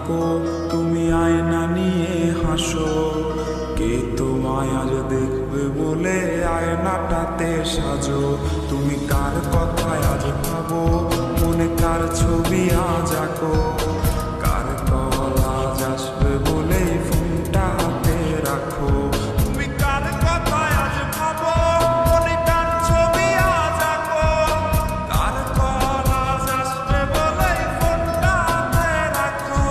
থাকো, তুমি আয়না নিয়ে হাসো। কে তোমায় আজ দেখবে বলে আয়নাটাতে সাজো। তুমি কার কথায় আজ ভাবো, মনে কার ছবি আজ আঁকো। কার কল আজ আসবে বলে ফোনটা হাতে রাখো। তুমি কার কথায় আজ ভাবো, মনে কার ছবি আজ আঁকো। কার কল আজ আসবে বলে ফোনটা হাতে রাখো।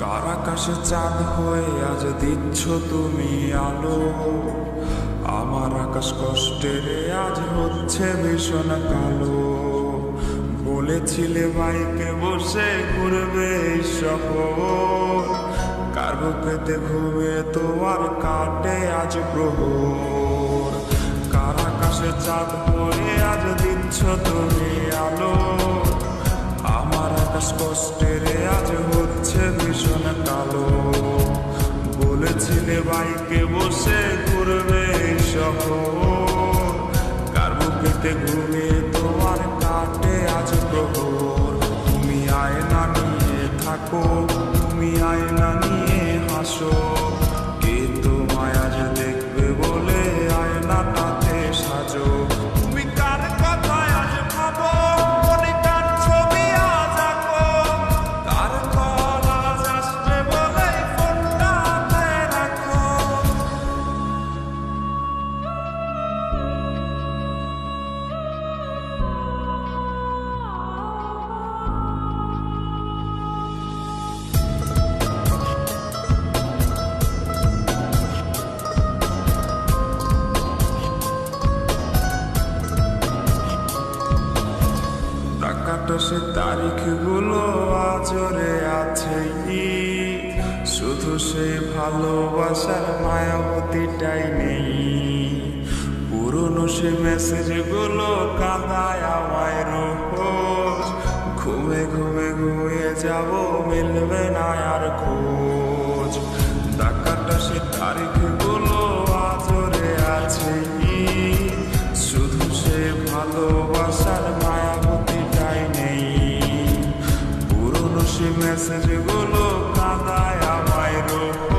কার আকাশে চাঁদ হয়ে আজ দিচ্ছ তুমি আলো। আমার আকাশ কষ্টের আজ হচ্ছে ভীষণ কালো। বলেছিলে বাইকে বসে ঘুরবে এই শহর, কার বুকেতে ঘুমিয়ে তোমার কাটে আজ প্রহর। কার আকাশে চাঁদ হয়ে আজ দিচ্ছ তুমি আলো। আমার আকাশ কষ্টের আজ হচ্ছে ভীষণ কালো। বলেছিলে বাইকে বসে ঘুরবে এই শহর, কার বুকেতে ঘুমিয়ে তোমার কাটে আজ প্রহর। তুমি আয়না নিয়ে থাকো, তুমি আয়না নিয়ে হাসো। কে তোমায় আজ দেখবে বলে আয়নাটাতে সাজো। তুমি কার কথায় আজ ভাবো, মনে কার ছবি আজ আঁকো। কার কল আজ আসবে বলে ফোনটা হাতে রাখো। টাকাটা সে তারিখগুলো আজরে আছে, শুধু সেই ভালোবাসার মায়াবতীটাই নেই। পুরনো সে মেসেজগুলো কাঁদায় আমায় রোজ। ঘুমে ঘুমে ঘুমিয়ে যাব, মিলবে না আর খোঁজ। টাকাটা সে তারিখগুলো আজরে আছে, শুধু সে ভালোবাসার মায়াবতীটাই নেই। পুরনো সে মেসেজগুলো কাঁদায় আমায় রোজ।